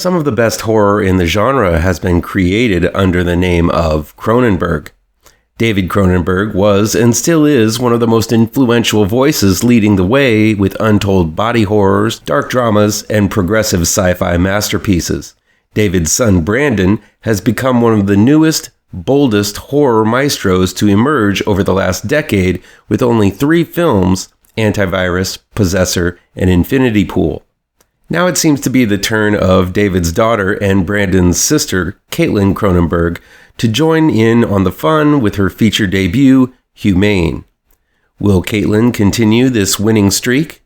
Some of the best horror in the genre has been created under the name of Cronenberg. David Cronenberg was and still is one of the most influential voices leading the way with untold body horrors, dark dramas, and progressive sci-fi masterpieces. David's son Brandon has become one of the newest, boldest horror maestros to emerge over the last decade with only 3 films, Antivirus, Possessor, and Infinity Pool. Now it seems to be the turn of David's daughter and Brandon's sister, Caitlin Cronenberg, to join in on the fun with her feature debut, Humane. Will Caitlin continue this winning streak?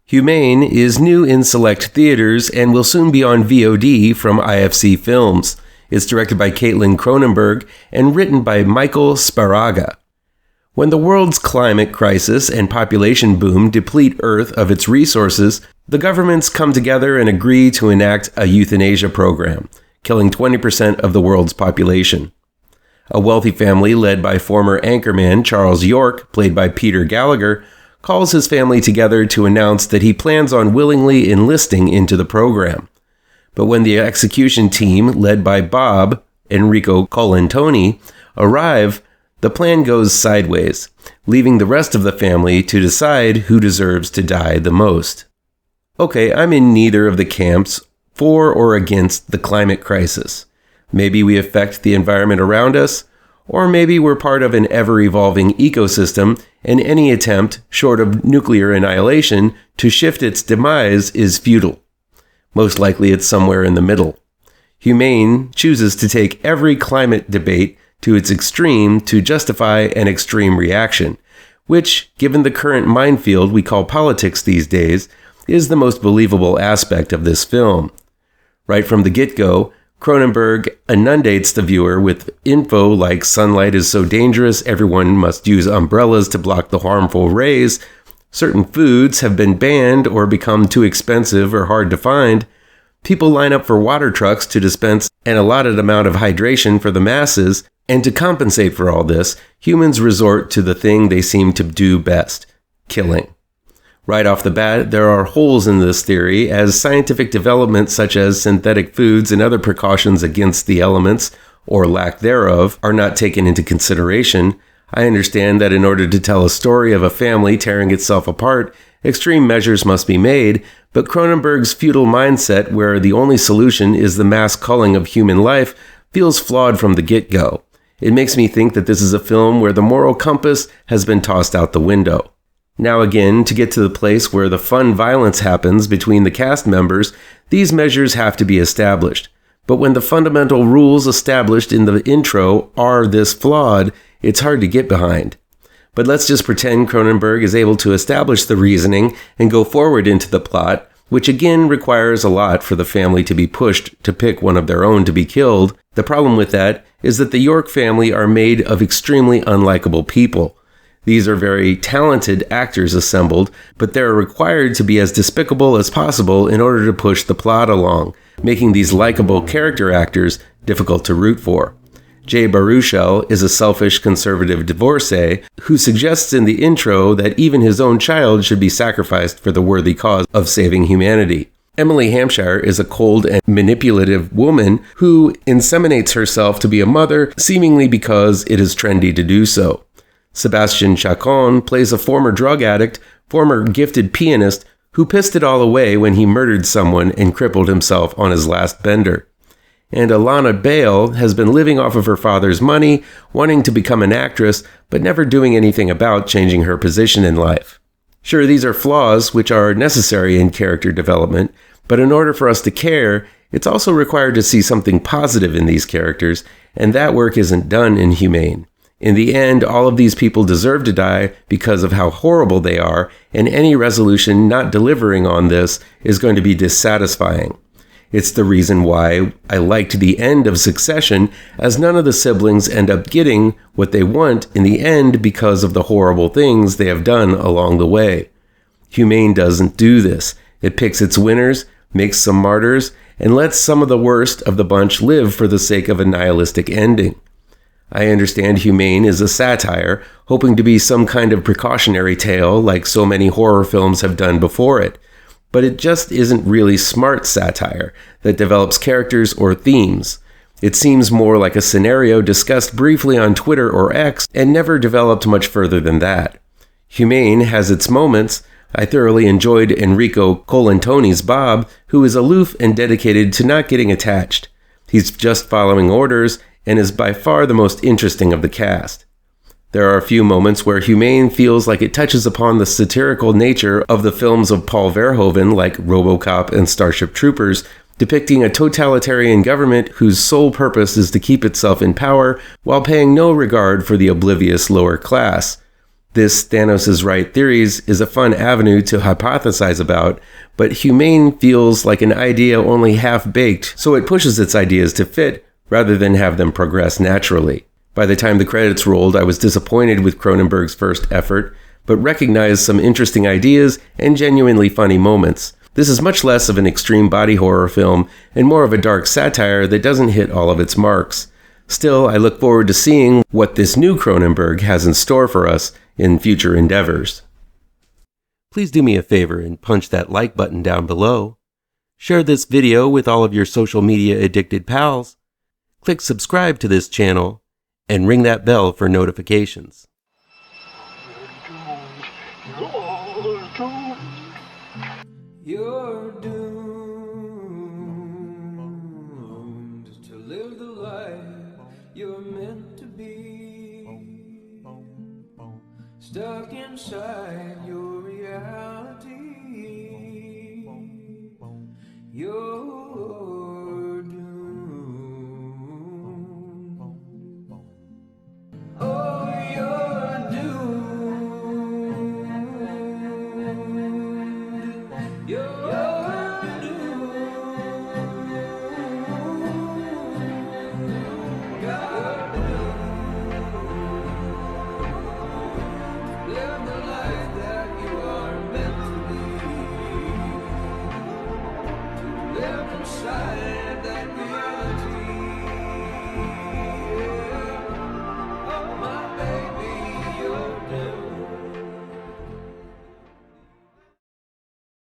Humane is new in select theaters and will soon be on VOD from IFC Films. It's directed by Caitlin Cronenberg and written by Michael Sparaga. When the world's climate crisis and population boom deplete Earth of its resources, the governments come together and agree to enact a euthanasia program, killing 20% of the world's population. A wealthy family led by former anchorman Charles York, played by Peter Gallagher, calls his family together to announce that he plans on willingly enlisting into the program. But when the execution team, led by Bob, Enrico Colantoni, arrive, the plan goes sideways, leaving the rest of the family to decide who deserves to die the most. Okay, I'm in neither of the camps, for or against the climate crisis. Maybe we affect the environment around us, or maybe we're part of an ever-evolving ecosystem, and any attempt, short of nuclear annihilation, to shift its demise is futile. Most likely it's somewhere in the middle. Humane chooses to take every climate debate to its extreme to justify an extreme reaction, which, given the current minefield we call politics these days, is the most believable aspect of this film. Right from the get-go, Cronenberg inundates the viewer with info like sunlight is so dangerous, everyone must use umbrellas to block the harmful rays, certain foods have been banned or become too expensive or hard to find, people line up for water trucks to dispense an allotted amount of hydration for the masses, and to compensate for all this, humans resort to the thing they seem to do best, killing. Right off the bat, there are holes in this theory, as scientific developments such as synthetic foods and other precautions against the elements, or lack thereof, are not taken into consideration. I understand that in order to tell a story of a family tearing itself apart, extreme measures must be made, but Cronenberg's futile mindset, where the only solution is the mass culling of human life, feels flawed from the get-go. It makes me think that this is a film where the moral compass has been tossed out the window. Now again, to get to the place where the fun violence happens between the cast members, these measures have to be established. But when the fundamental rules established in the intro are this flawed, it's hard to get behind. But let's just pretend Cronenberg is able to establish the reasoning and go forward into the plot, which again requires a lot for the family to be pushed to pick one of their own to be killed. The problem with that is that the York family are made of extremely unlikable people. These are very talented actors assembled, but they're required to be as despicable as possible in order to push the plot along, making these likable character actors difficult to root for. Jay Baruchel is a selfish conservative divorcee who suggests in the intro that even his own child should be sacrificed for the worthy cause of saving humanity. Emily Hampshire is a cold and manipulative woman who inseminates herself to be a mother, seemingly because it is trendy to do so. Sebastian Chacon plays a former drug addict, former gifted pianist, who pissed it all away when he murdered someone and crippled himself on his last bender. And Alana Bale has been living off of her father's money, wanting to become an actress, but never doing anything about changing her position in life. Sure, these are flaws which are necessary in character development, but in order for us to care, it's also required to see something positive in these characters, and that work isn't done in Humane. In the end, all of these people deserve to die because of how horrible they are, and any resolution not delivering on this is going to be dissatisfying. It's the reason why I liked the end of Succession, as none of the siblings end up getting what they want in the end because of the horrible things they have done along the way. Humane doesn't do this. It picks its winners, makes some martyrs, and lets some of the worst of the bunch live for the sake of a nihilistic ending. I understand Humane is a satire, hoping to be some kind of precautionary tale like so many horror films have done before it, but it just isn't really smart satire that develops characters or themes. It seems more like a scenario discussed briefly on Twitter or X and never developed much further than that. Humane has its moments. I thoroughly enjoyed Enrico Colantoni's Bob, who is aloof and dedicated to not getting attached. He's just following orders and is by far the most interesting of the cast. There are a few moments where Humane feels like it touches upon the satirical nature of the films of Paul Verhoeven like RoboCop and Starship Troopers, depicting a totalitarian government whose sole purpose is to keep itself in power while paying no regard for the oblivious lower class. This Thanos' right theories is a fun avenue to hypothesize about, but Humane feels like an idea only half-baked, so it pushes its ideas to fit rather than have them progress naturally. By the time the credits rolled, I was disappointed with Cronenberg's first effort, but recognized some interesting ideas and genuinely funny moments. This is much less of an extreme body horror film and more of a dark satire that doesn't hit all of its marks. Still, I look forward to seeing what this new Cronenberg has in store for us in future endeavors. Please do me a favor and punch that like button down below. Share this video with all of your social media addicted pals. Click subscribe to this channel and ring that bell for notifications. You're doomed.